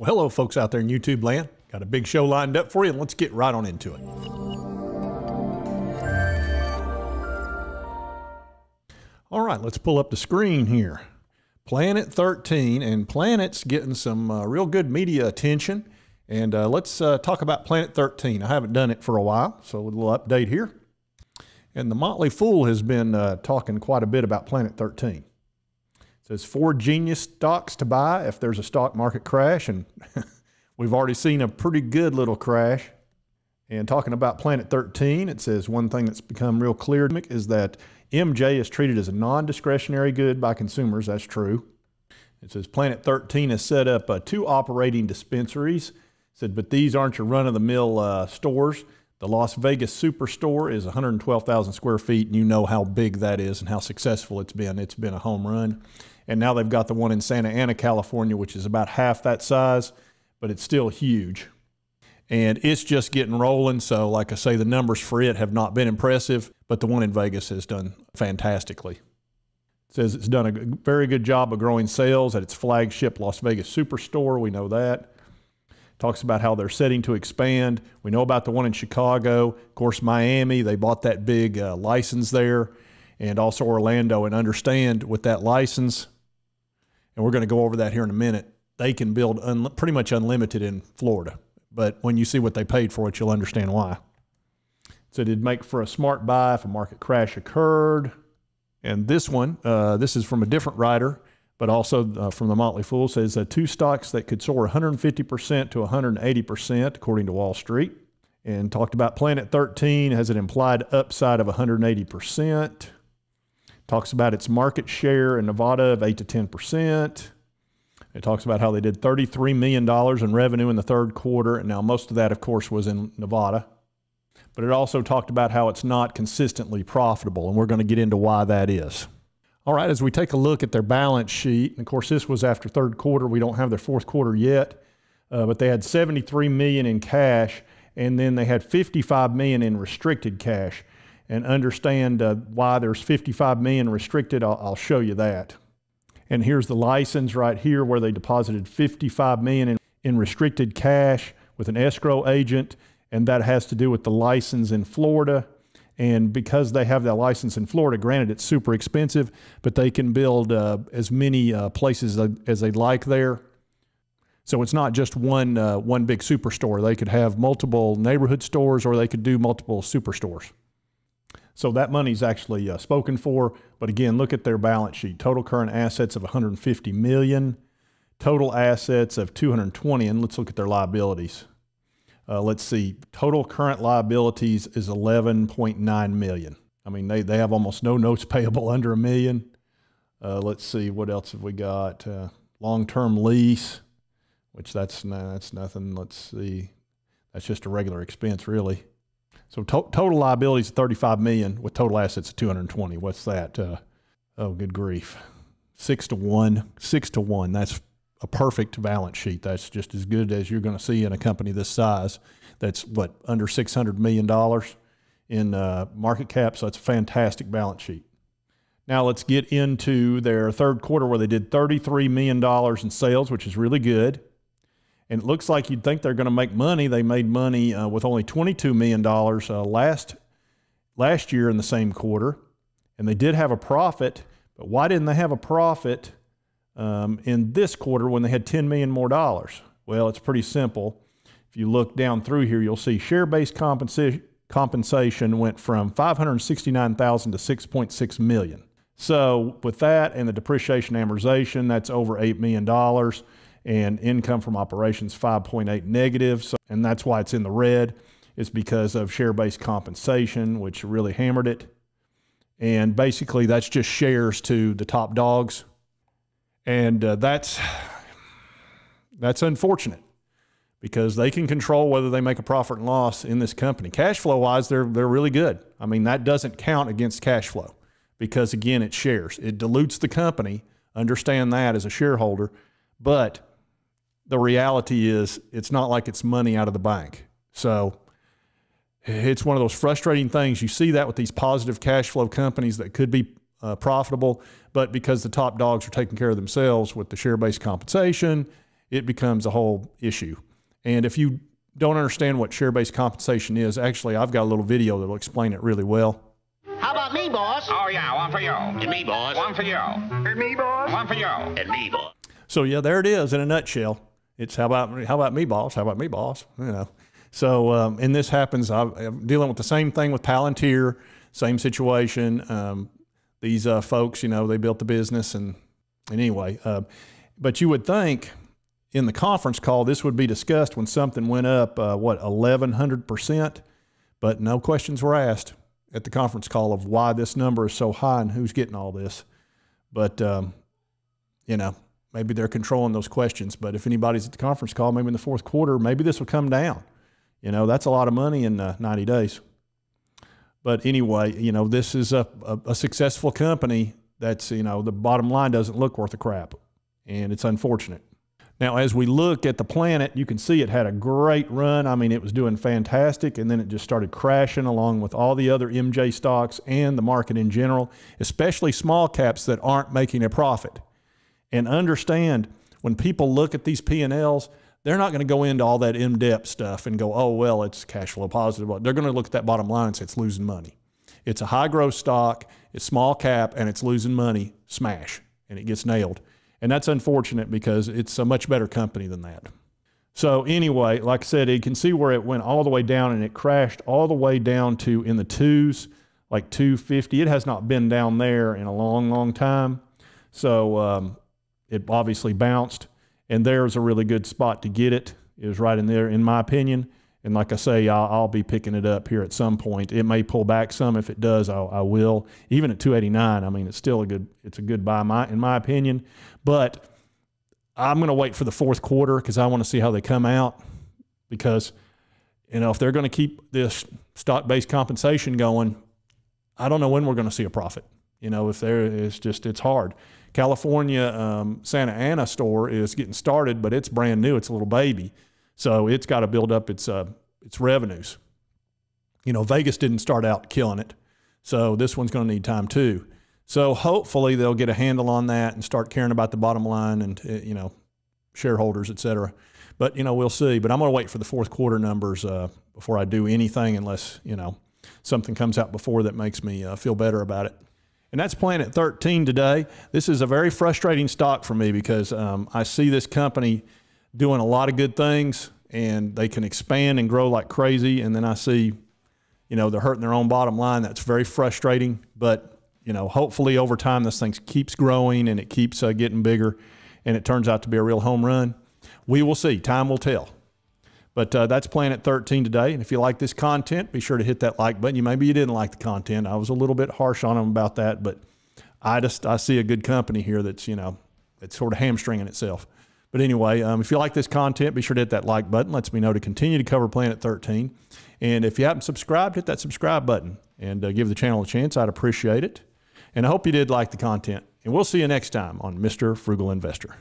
Well, hello folks out there in YouTube land. Got a big show lined up for you, and let's get right on into it. All right, let's pull up the screen here. Planet 13, and Planet's getting some real good media attention. And let's talk about Planet 13. I haven't done it for a while, so a little update here. And the Motley Fool has been talking quite a bit about Planet 13. It says 4 genius stocks to buy if there's a stock market crash, and we've already seen a pretty good little crash. And talking about Planet 13, it says one thing that's become real clear is that MJ is treated as a non-discretionary good by consumers. That's true. It says Planet 13 has set up 2 operating dispensaries. It said, but these aren't your run-of-the-mill stores. The Las Vegas Superstore is 112,000 square feet, and you know how big that is and how successful it's been. It's been a home run. And now they've got the one in Santa Ana, California, which is about half that size, but it's still huge. And it's just getting rolling. So like I say, the numbers for it have not been impressive, but the one in Vegas has done fantastically. It says it's done a very good job of growing sales at its flagship Las Vegas Superstore. We know that. Talks about how they're setting to expand. We know about the one in Chicago. Of course, Miami, they bought that big license there, and also Orlando. And understand with that license, and we're going to go over that here in a minute, they can build pretty much unlimited in Florida. But when you see what they paid for it, you'll understand why. So it did make for a smart buy if a market crash occurred. And this one, this is from a different writer, but also from the Motley Fool, says 2 stocks that could soar 150% to 180%, according to Wall Street. And talked about Planet 13 has an implied upside of 180%. Talks about its market share in Nevada of 8 to 10%. It talks about how they did $33 million in revenue in the 3rd quarter. And now most of that, of course, was in Nevada. But it also talked about how it's not consistently profitable, and we're going to get into why that is. All right, as we take a look at their balance sheet, and of course this was after 3rd quarter. We don't have their 4th quarter yet, but they had $73 million in cash, and then they had $55 million in restricted cash. And understand why there's $55 million restricted. I'll show you that. And here's the license right here where they deposited $55 million in restricted cash with an escrow agent, and that has to do with the license in Florida. And because they have that license in Florida, granted it's super expensive, but they can build as many places as they'd like there. So it's not just one big superstore. They could have multiple neighborhood stores, or they could do multiple superstores. So that money's actually spoken for. But again, look at their balance sheet. Total current assets of $150 million, total assets of $220, and let's look at their liabilities. Let's see, total current liabilities is $11.9 million. I mean, they have almost no notes payable under $1 million. Let's see, what else have we got? Long-term lease, which that's nothing. Let's see, that's just a regular expense, really. So total liabilities of $35 million with total assets of $220. What's that? Oh, good grief. 6 to 1. 6 to 1. That's a perfect balance sheet. That's just as good as you're going to see in a company this size. That's what, under $600 million in market cap. So it's a fantastic balance sheet. Now let's get into their 3rd quarter where they did $33 million in sales, which is really good. And it looks like you'd think they're going to make money. They made money with only $22 million last year in the same quarter. And they did have a profit, but why didn't they have a profit in this quarter when they had $10 million more dollars? Well, it's pretty simple. If you look down through here, you'll see share-based compensation went from $569,000 to $6.6 million. So with that and the depreciation amortization, that's over $8 million. And income from operations 5.8 negative. So, and that's why it's in the red. It's because of share-based compensation, which really hammered it. And basically that's just shares to the top dogs. And that's unfortunate because they can control whether they make a profit and loss in this company. Cash flow wise, they're really good. I mean, that doesn't count against cash flow because again, it's shares. It dilutes the company. Understand that as a shareholder, but the reality is it's not like it's money out of the bank. So it's one of those frustrating things. You see that with these positive cash flow companies that could be profitable, but because the top dogs are taking care of themselves with the share-based compensation, it becomes a whole issue. And if you don't understand what share-based compensation is, actually, I've got a little video that'll explain it really well. How about me, boss? Oh, yeah, one for you. And me, boss. One for you. And me, boss? One for you. And me, boss. So yeah, there it is in a nutshell. It's how about me, boss? How about me, boss? You know. So and this happens. I'm dealing with the same thing with Palantir. Same situation. These folks, you know, they built the business, and anyway. But you would think in the conference call this would be discussed when something went up 1,100%, but no questions were asked at the conference call of why this number is so high and who's getting all this. But you know, maybe they're controlling those questions. But if anybody's at the conference call, maybe in the fourth quarter, maybe this will come down. You know, that's a lot of money in 90 days. But anyway, you know, this is a successful company that's, you know, the bottom line doesn't look worth a crap, and it's unfortunate. Now, as we look at the Planet, you can see it had a great run. I mean, it was doing fantastic, and then it just started crashing along with all the other MJ stocks and the market in general, especially small caps that aren't making a profit. And understand, when people look at these P&Ls, they're not going to go into all that in-depth stuff and go, oh, well, it's cash flow positive. They're going to look at that bottom line and say it's losing money. It's a high-growth stock, it's small cap, and it's losing money, smash, and it gets nailed. And that's unfortunate because it's a much better company than that. So anyway, like I said, you can see where it went all the way down, and it crashed all the way down to in the twos, like 250. It has not been down there in a long, long time. So it obviously bounced. And there's a really good spot to get it. It was right in there, in my opinion. And like I say, I'll be picking it up here at some point. It may pull back some. If it does, I will. Even at 289, I mean, it's still a good buy, in my opinion. But I'm going to wait for the fourth quarter because I want to see how they come out. Because, you know, if they're going to keep this stock-based compensation going, I don't know when we're going to see a profit. You know, it's hard. California Santa Ana store is getting started, but it's brand new. It's a little baby. So it's got to build up its revenues. You know, Vegas didn't start out killing it. So this one's going to need time too. So hopefully they'll get a handle on that and start caring about the bottom line and, you know, shareholders, et cetera. But, you know, we'll see. But I'm going to wait for the fourth quarter numbers before I do anything unless, you know, something comes out before that makes me feel better about it. And that's Planet 13 today. This is a very frustrating stock for me because I see this company doing a lot of good things and they can expand and grow like crazy. And then I see, you know, they're hurting their own bottom line. That's very frustrating. But, you know, hopefully over time this thing keeps growing and it keeps getting bigger and it turns out to be a real home run. We will see. Time will tell. But that's Planet 13 today. And if you like this content, be sure to hit that like button. Maybe you didn't like the content. I was a little bit harsh on them about that, but I see a good company here that's, you know, it's sort of hamstringing itself. But anyway, if you like this content, be sure to hit that like button. Lets me know to continue to cover Planet 13. And if you haven't subscribed, hit that subscribe button and give the channel a chance. I'd appreciate it. And I hope you did like the content. And we'll see you next time on Mr. Frugal Investor.